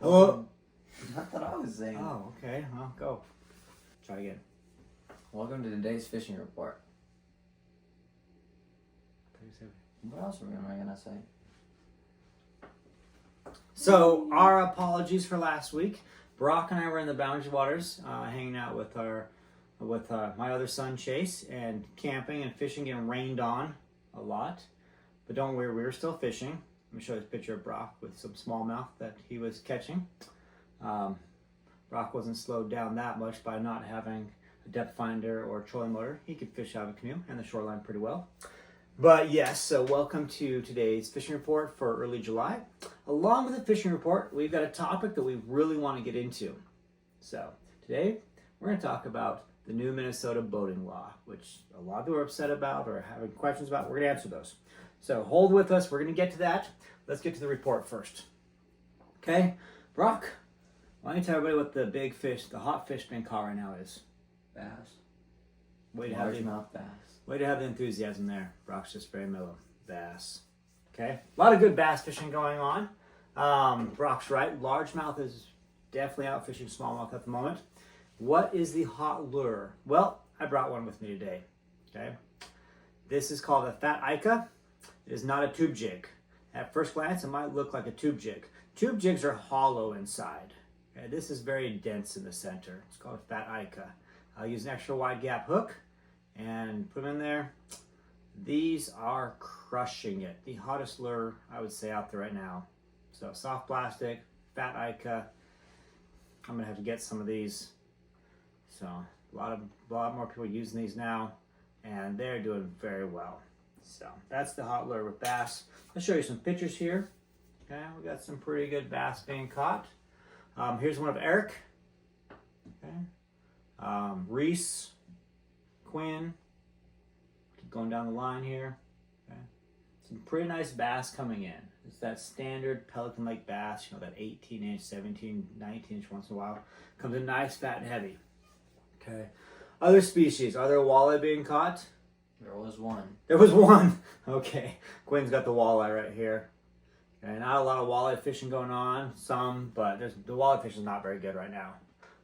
Oh. Not that I was saying. Oh, okay. Well, go. Try again. Welcome to today's fishing report. What else am I gonna say? So, our apologies for last week. Brock and I were in the Boundary Waters, hanging out with my other son Chase, and camping and fishing, getting rained on a lot. But don't worry, we were still fishing. Let me show you this picture of Brock with some smallmouth that he was catching. Brock wasn't slowed down that much by not having a depth finder or trolling motor. He could fish out of a canoe and the shoreline pretty well. But yes, so welcome to today's fishing report for early July. Along with the fishing report, we've got a topic that we really want to get into. So today, we're going to talk about the new Minnesota boating law, which a lot of people are upset about or having questions about. We're going to answer those. So hold with us. We're going to get to that. Let's get to the report first. Okay, Brock, why don't you tell everybody what the big fish, the hot fish being caught right now is? Bass. Largemouth bass. Way to have the enthusiasm there. Brock's just very mellow. Bass. Okay. A lot of good bass fishing going on. Brock's right. Largemouth is definitely out fishing smallmouth at the moment. What is the hot lure? Well, I brought one with me today. Okay. This is called a fat Ica. It is not a tube jig. At first glance, it might look like a tube jig. Tube jigs are hollow inside. Okay. This is very dense in the center. It's called a fat Ica. I'll use an extra wide gap hook and put them in there. These are crushing it. The hottest lure, I would say, out there right now. So soft plastic, fat Ica. I'm gonna have to get some of these. So a lot more people using these now, and they're doing very well. So that's the hot lure with bass. I'll show you some pictures here. Okay, we got some pretty good bass being caught. Here's one of Eric. Okay. Reese, Quinn, keep going down the line here. Okay. Some pretty nice bass coming in. It's that standard Pelican Lake bass, you know, that 18-inch, 17, 19-inch once in a while. Comes in nice, fat, and heavy. Okay. Other species, are there walleye being caught? There was one. There was one. Okay. Quinn's got the walleye right here. Okay. Not a lot of walleye fishing going on. Some, but the walleye fishing is not very good right now.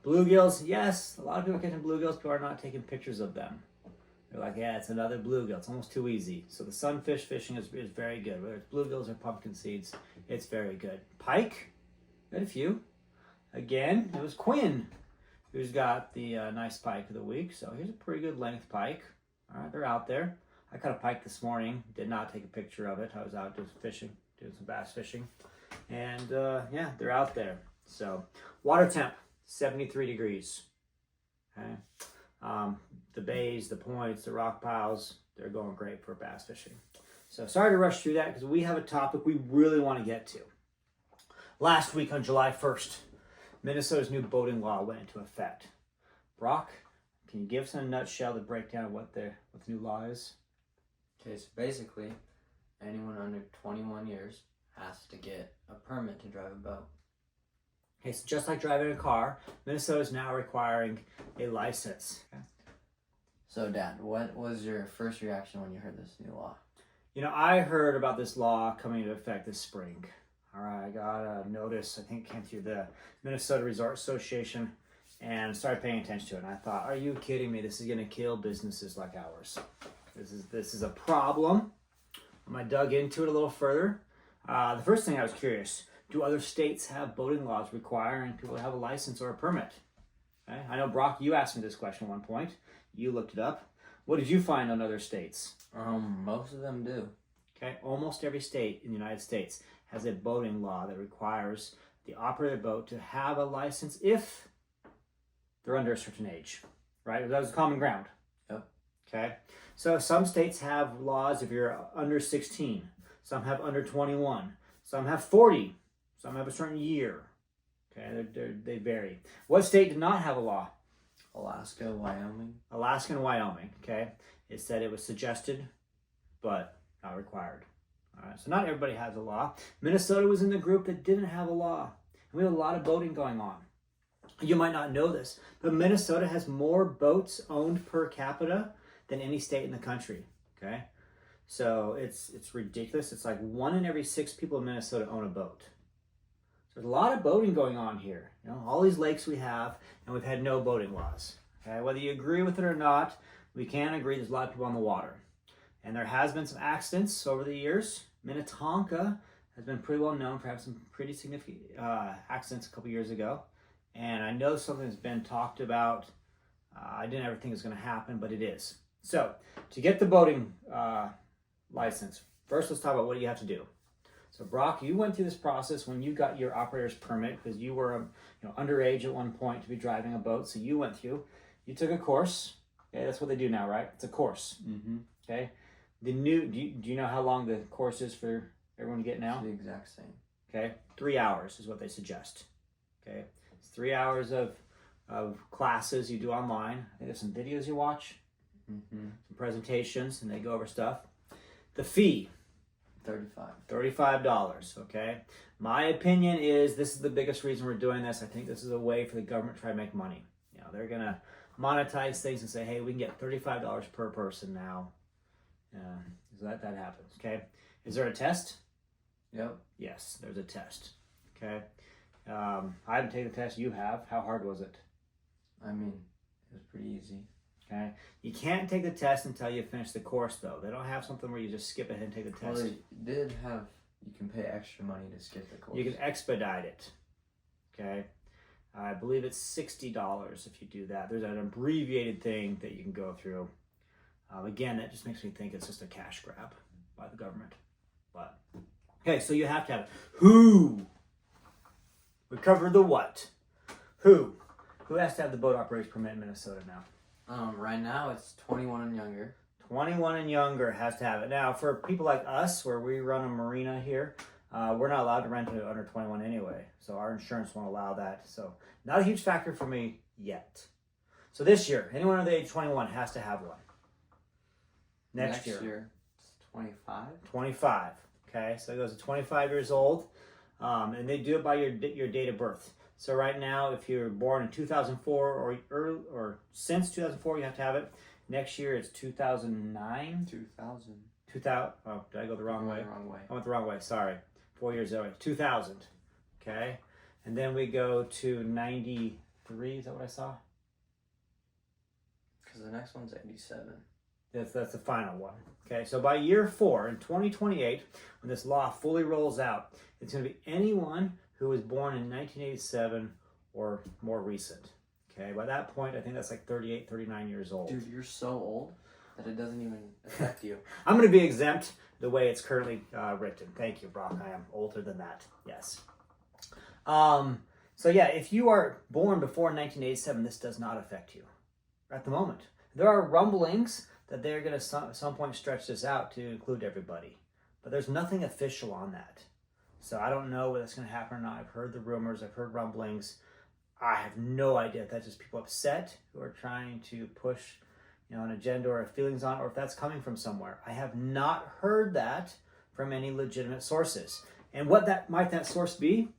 Bluegills, yes, a lot of people are catching bluegills. People are not taking pictures of them. They're like, yeah, it's another bluegill. It's almost too easy. So the sunfish fishing is very good. Whether it's bluegills or pumpkin seeds, it's very good. Pike, got a few. Again, it was Quinn who's got the nice pike of the week. So here's a pretty good length pike. All right, they're out there. I caught a pike this morning. Did not take a picture of it. I was out just fishing, doing some bass fishing. And yeah, they're out there. So water temp. 73 degrees. Okay. The bays, the points, the rock piles, they're going great for bass fishing. So sorry to rush through that because we have a topic we really want to get to. Last week on July 1st, Minnesota's new boating law went into effect. Brock, can you give us in a nutshell the breakdown of what the new law is? Okay, so basically, anyone under 21 years has to get a permit to drive a boat. Okay, so just like driving a car, Minnesota is now requiring a license. Okay. So, Dad, what was your first reaction when you heard this new law? You know, I heard about this law coming into effect this spring. All right, I got a notice, I think it came through the Minnesota Resort Association, and started paying attention to it. And I thought, are you kidding me? This is going to kill businesses like ours. This is a problem. I dug into it a little further. The first thing I was curious, do other states have boating laws requiring people to have a license or a permit? Okay. I know, Brock, you asked me this question at one point. You looked it up. What did you find on other states? Most of them do. Okay, almost every state in the United States has a boating law that requires the operator of the boat to have a license if they're under a certain age, right? That was common ground. Yep. Okay, so some states have laws if you're under 16. Some have under 21. Some have 40. Some have a certain year. Okay, they vary. What state did not have a law? Alaska, Wyoming. Alaska and Wyoming, okay? It said it was suggested, but not required. All right, so not everybody has a law. Minnesota was in the group that didn't have a law. And we have a lot of boating going on. You might not know this, but Minnesota has more boats owned per capita than any state in the country, okay? So it's ridiculous. It's like 1 in every 6 people in Minnesota own a boat. So there's a lot of boating going on here. You know, all these lakes we have, and we've had no boating laws. Okay, whether you agree with it or not, we can agree there's a lot of people on the water. And there has been some accidents over the years. Minnetonka has been pretty well known for having some pretty significant accidents a couple years ago. And I know something's been talked about. I didn't ever think it was going to happen, but it is. So to get the boating license, first let's talk about what you have to do. So Brock, you went through this process when you got your operator's permit because you were underage at one point to be driving a boat. So you went through, you took a course. Okay, that's what they do now, right? It's a course. Mm-hmm. Okay. The new, do you know how long the course is for everyone to get now? It's the exact same. Okay, 3 hours is what they suggest. Okay, it's 3 hours of classes you do online. I think there's some videos you watch, some presentations, and they go over stuff. The fee, $35. Okay, my opinion is this is the biggest reason we're doing this. I think this is a way for the government to try to make money. You know, they're gonna monetize things and say, hey, we can get $35 per person now. So that happens. Okay, is there a test? Yep. Yes, there's a test. Okay, I haven't taken the test. You have. How hard was it? I mean, it was pretty easy. Okay, you can't take the test until you finish the course, though. They don't have something where you just skip ahead and take the test. Well, they did have. You can pay extra money to skip the course. You can expedite it. Okay, I believe it's $60 if you do that. There's an abbreviated thing that you can go through. Again, that just makes me think it's just a cash grab by the government. But okay, so you have to have it. Who? We covered the what. Who has to have the boat operator's permit in Minnesota now? Right now it's 21 and younger. 21 and younger has to have it. Now, for people like us, where we run a marina here, we're not allowed to rent to under 21 anyway. So our insurance won't allow that. So not a huge factor for me yet. So this year, anyone under the age of 21 has to have one. Next year it's 25. 25. Okay, so it goes to 25 years old, and they do it by your date of birth. So right now, if you're born in 2004 or since 2004, you have to have it. Next year it's 2009. 2000. 2000. Oh, did I go the wrong way? Wrong way. I went the wrong way. Sorry. 4 years away. 2000. Okay, and then we go to 93. Is that what I saw? Because the next one's 87. That's the final one. Okay, so by year 4 in 2028, when this law fully rolls out, it's going to be anyone who was born in 1987 or more recent. Okay, by that point, I think that's like 38, 39 years old. Dude, you're so old that it doesn't even affect you. I'm going to be exempt the way it's currently written. Thank you, Brock. I am older than that. Yes. So yeah, if you are born before 1987, this does not affect you at the moment. There are rumblings that they're going to at some point stretch this out to include everybody. But there's nothing official on that. So I don't know whether that's going to happen or not. I've heard the rumors. I've heard rumblings. I have no idea if that's just people upset who are trying to push an agenda or feelings on, or if that's coming from somewhere. I have not heard that from any legitimate sources. And what might that source be?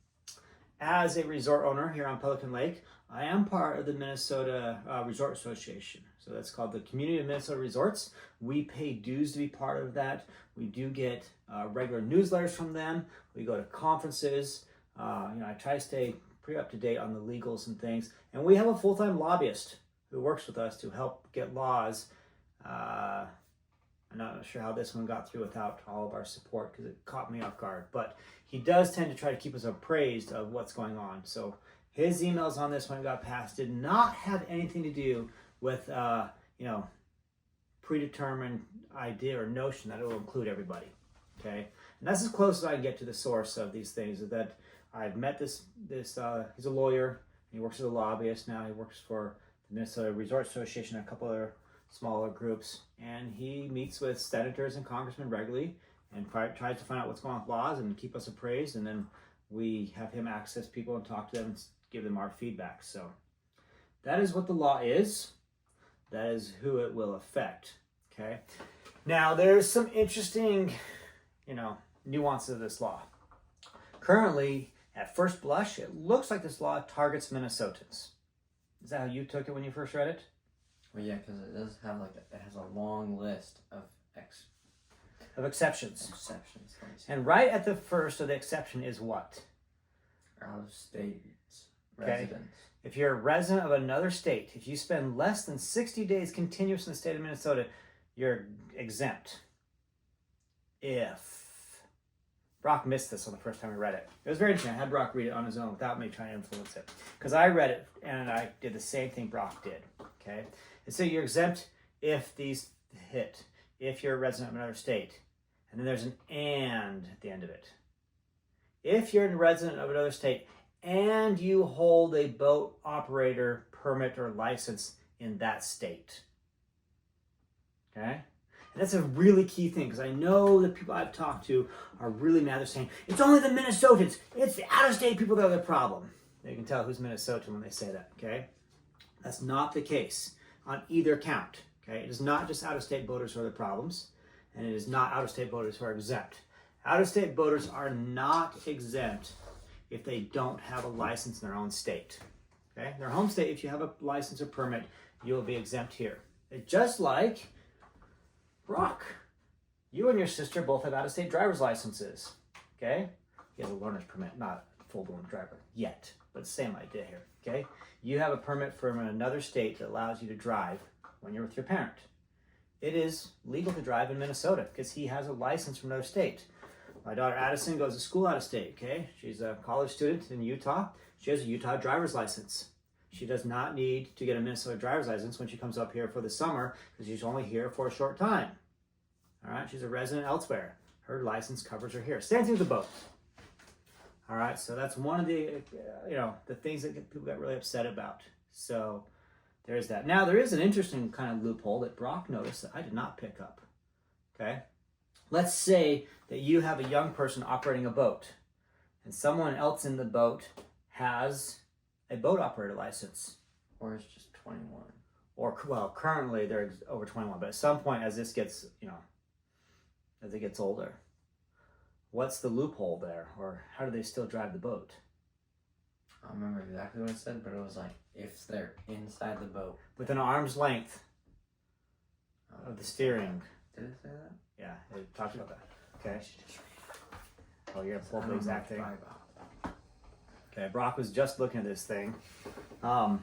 As a resort owner here on Pelican Lake, I am part of the Minnesota Resort Association. So that's called the Community of Minnesota Resorts. We pay dues to be part of that. We do get regular newsletters from them. We go to conferences. I try to stay pretty up to date on the legals and things. And we have a full-time lobbyist who works with us to help get laws. I'm not sure how this one got through without all of our support because it caught me off guard. But he does tend to try to keep us appraised of what's going on. So his emails on this when it got passed did not have anything to do with predetermined idea or notion that it will include everybody. Okay, and that's as close as I can get to the source of these things. Is that I've met this he's a lawyer. He works as a lobbyist now. He works for the Minnesota Resort Association and a couple other smaller groups, and he meets with senators and congressmen regularly and tries to find out what's going on with laws and keep us appraised. And then we have him access people and talk to them and give them our feedback. So that is what the law is. That is who it will affect. Okay. Now there's some interesting, nuances of this law. Currently, at first blush, it looks like this law targets Minnesotans. Is that how you took it when you first read it? Well, yeah, because it does have it has a long list of exceptions. Exceptions. And right at the first of the exception is what? Out of state Okay. residents. If you're a resident of another state, if you spend less than 60 days continuous in the state of Minnesota, you're exempt. If Brock missed this on the first time I read it. It was very interesting. I had Brock read it on his own without me trying to influence it. Because I read it and I did the same thing Brock did. Okay? And so you're exempt if these hit. If you're a resident of another state. And then there's an and at the end of it. If you're a resident of another state and you hold a boat operator permit or license in that state. Okay? And that's a really key thing, because I know the people I've talked to are really mad. They're saying, it's only the Minnesotans. It's the out-of-state people that are the problem. You can tell who's Minnesotan when they say that, okay? That's not the case on either count, okay? It is not just out-of-state boaters who are the problems, and it is not out-of-state boaters who are exempt. Out-of-state boaters are not exempt if they don't have a license in their own state, okay? Their home state, if you have a license or permit, you'll be exempt here. It's just like Brock, you and your sister both have out-of-state driver's licenses, okay? He has a learner's permit, not a full-blown driver yet, but same idea here, okay? You have a permit from another state that allows you to drive when you're with your parent. It is legal to drive in Minnesota because he has a license from another state. My daughter Addison goes to school out of state, okay? She's a college student in Utah. She has a Utah driver's license. She does not need to get a Minnesota driver's license when she comes up here for the summer because she's only here for a short time. All right, she's a resident elsewhere. Her license covers her here. Same thing with the boat. All right, so that's one of the, the things that people get really upset about. So there's that. Now, there is an interesting kind of loophole that Brock noticed that I did not pick up, okay? Let's say that you have a young person operating a boat and someone else in the boat has a boat operator license. Or it's just 21. Or, well, currently they're over 21, but at some point as this gets, as it gets older, what's the loophole there? Or how do they still drive the boat? I don't remember exactly what it said, but it was like, if they're inside the boat. Within arm's length of the steering. Did it say that? Yeah, it talked about that. Okay. Oh, you're going to pull up the exact thing. Okay, Brock was just looking at this thing. But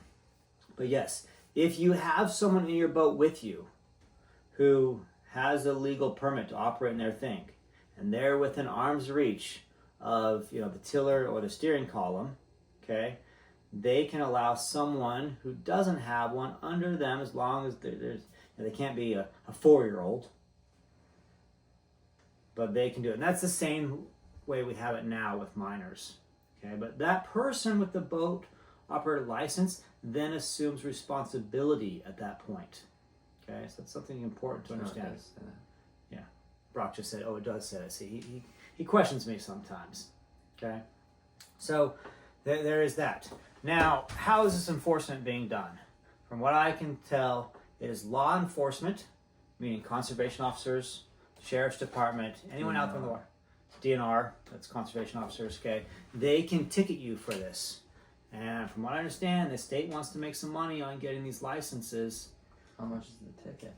yes, if you have someone in your boat with you who has a legal permit to operate in their thing, and they're within arm's reach of the tiller or the steering column, okay, they can allow someone who doesn't have one under them as long as they can't be a 4-year-old, but they can do it. And that's the same way we have it now with minors. Okay, but that person with the boat operator license then assumes responsibility at that point. Okay, so that's something important to understand. Yeah, Brock just said, oh, it does say that. See, he questions me sometimes. Okay, so there is that. Now, how is this enforcement being done? From what I can tell, it is law enforcement, meaning conservation officers, sheriff's department, anyone out there in the water. DNR, that's conservation officers, okay, they can ticket you for this. And from what I understand, the state wants to make some money on getting these licenses. How much is the ticket?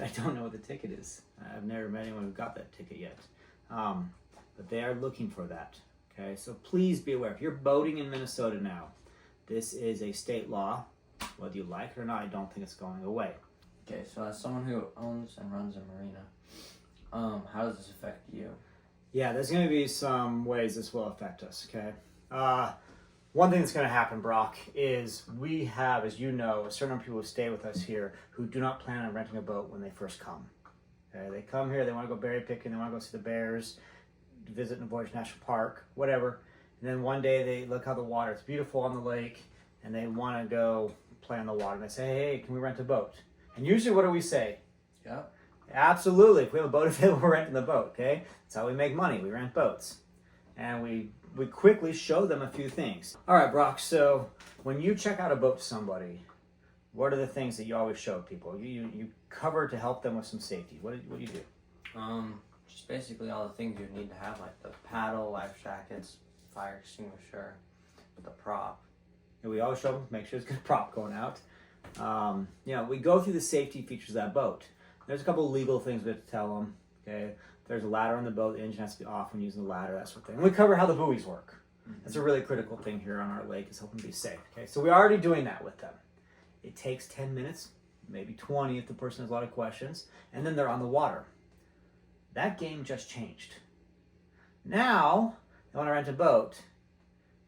I don't know what the ticket is. I've never met anyone who got that ticket yet. But they are looking for that, okay? So please be aware. If you're boating in Minnesota now, this is a state law. Whether you like it or not, I don't think it's going away. Okay, so as someone who owns and runs a marina, how does this affect you? Yeah, there's going to be some ways this will affect us, okay? One thing that's going to happen, Brock, is we have, as you know, a certain number of people who stay with us here who do not plan on renting a boat when they first come. Okay? They come here, they want to go berry picking, they want to go see the bears, visit Navoyage National Park, whatever. And then one day they look how the water, it's beautiful on the lake, and they want to go play on the water. And they say, hey, can we rent a boat? And usually what do we say? Yeah. Absolutely. If we have a boat available, we're renting the boat, okay? That's how we make money. We rent boats. And we quickly show them a few things. All right, Brock, so when you check out a boat to somebody, what are the things that you always show people? You cover to help them with some safety. What do you do? Just basically all the things you need to have, like the paddle, life jackets, fire extinguisher, the prop. And we always show them, make sure it's a good prop going out. We go through the safety features of that boat. There's a couple of legal things we have to tell them, okay? There's a ladder on the boat, the engine has to be off when using the ladder, that sort of thing. And we cover how the buoys work. That's a really critical thing here on our lake, is helping be safe. Okay, so we're already doing that with them. It takes 10 minutes, maybe 20 if the person has a lot of questions, and then they're on the water. That game just changed. Now, you want to rent a boat,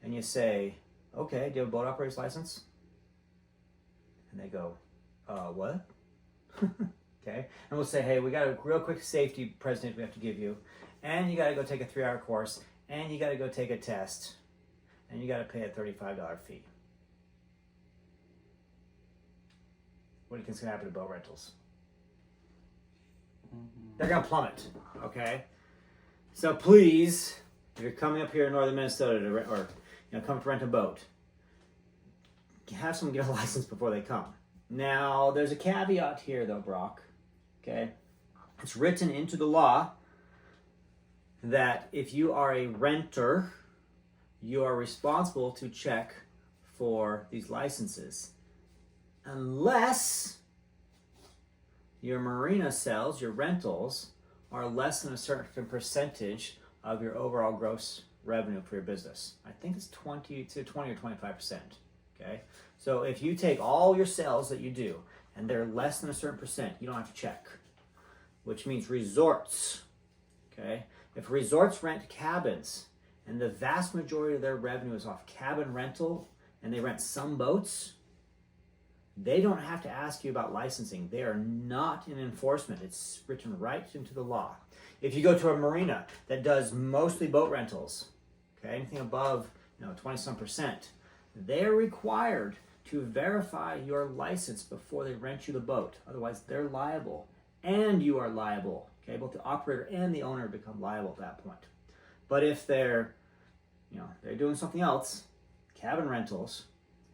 and you say, okay, do you have a boat operator's license? And they go, what? Okay, and we'll say, hey, we got a real quick safety presentation we have to give you, and you got to go take a 3-hour course, and you got to go take a test, and you got to pay a $35 fee. What do you think's going to happen to boat rentals? They're going to plummet, okay? So please, if you're coming up here in northern Minnesota or come to rent a boat, have someone get a license before they come. Now, there's a caveat here, though, Brock. Okay, it's written into the law that if you are a renter, you are responsible to check for these licenses, unless your marina sales, your rentals, are less than a certain percentage of your overall gross revenue for your business. I think it's 20 or 25%. Okay, so if you take all your sales that you do and they're less than a certain percent, you don't have to check, which means resorts. Okay, if resorts rent cabins and the vast majority of their revenue is off cabin rental and they rent some boats, they don't have to ask you about licensing. They are not in enforcement. It's written right into the law. If you go to a marina that does mostly boat rentals, okay, anything above 20-some percent, they're required to verify your license before they rent you the boat. Otherwise, they're liable, and you are liable. Okay, both the operator and the owner become liable at that point. But if they're doing something else, cabin rentals,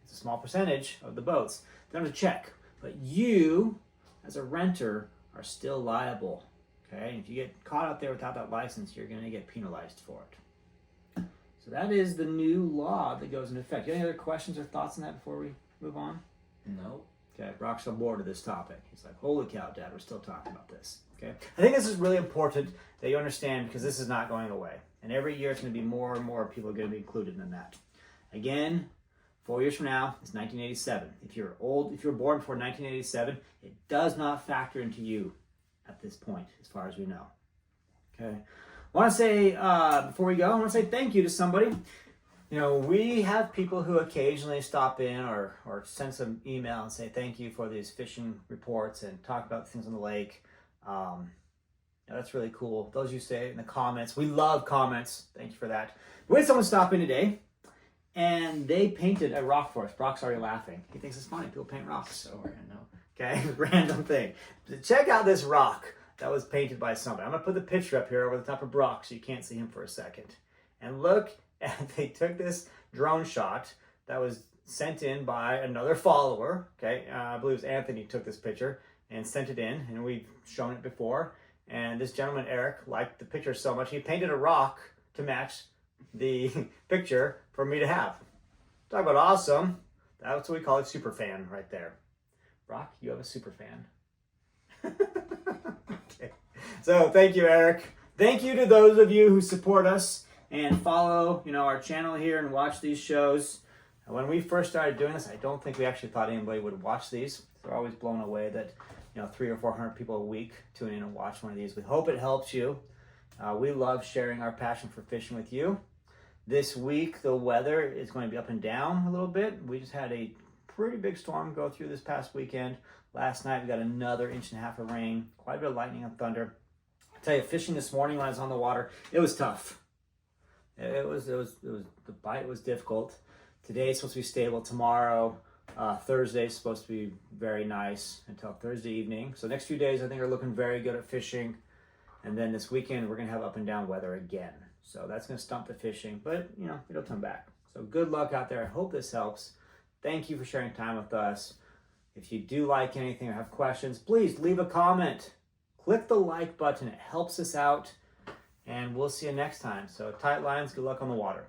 it's a small percentage of the boats, they don't have to check. But you, as a renter, are still liable. Okay, and if you get caught out there without that license, you're going to get penalized for it. So that is the new law that goes into effect. You have any other questions or thoughts on that before we move on? No. Okay, Brock's on board with this topic. He's like, holy cow, Dad, we're still talking about this. Okay, I think this is really important that you understand, because this is not going away. And every year it's going to be more and more people are going to be included in that. Again, 4 years from now, it's 1987. If you're born before 1987, it does not factor into you at this point, as far as we know. Okay. I want to say, before we go, I want to say thank you to somebody. We have people who occasionally stop in or send some email and say thank you for these fishing reports and talk about things on the lake. That's really cool. Those you say in the comments. We love comments. Thank you for that. We had someone stop in today, and they painted a rock for us. Brock's already laughing. He thinks it's funny. People paint rocks. So random. Okay, random thing. Check out this rock that was painted by somebody. I'm going to put the picture up here over the top of Brock so you can't see him for a second. And look, they took this drone shot that was sent in by another follower. Okay, I believe it was Anthony took this picture and sent it in, and we've shown it before. And this gentleman, Eric, liked the picture so much, he painted a rock to match the picture for me to have. Talk about awesome. That's what we call a super fan right there. Brock, you have a super fan. Okay. So thank you, Eric. Thank you to those of you who support us and follow, our channel here and watch these shows. When we first started doing this, I don't think we actually thought anybody would watch these. We're always blown away that 300 or 400 people a week tune in and watch one of these. We hope it helps you. We love sharing our passion for fishing with you. This week, the weather is going to be up and down a little bit. We just had a pretty big storm go through this past weekend. Last night, we got another 1.5 inches of rain, quite a bit of lightning and thunder. I tell you, fishing this morning when I was on the water, it was tough. It was the bite was difficult. Today is supposed to be stable. Tomorrow, Thursday is supposed to be very nice until Thursday evening. So next few days, I think, are looking very good at fishing. And then this weekend, we're going to have up and down weather again. So that's going to stump the fishing, but, it'll come back. So good luck out there. I hope this helps. Thank you for sharing time with us. If you do like anything or have questions, please leave a comment. Click the like button. It helps us out. And we'll see you next time. So tight lines, good luck on the water.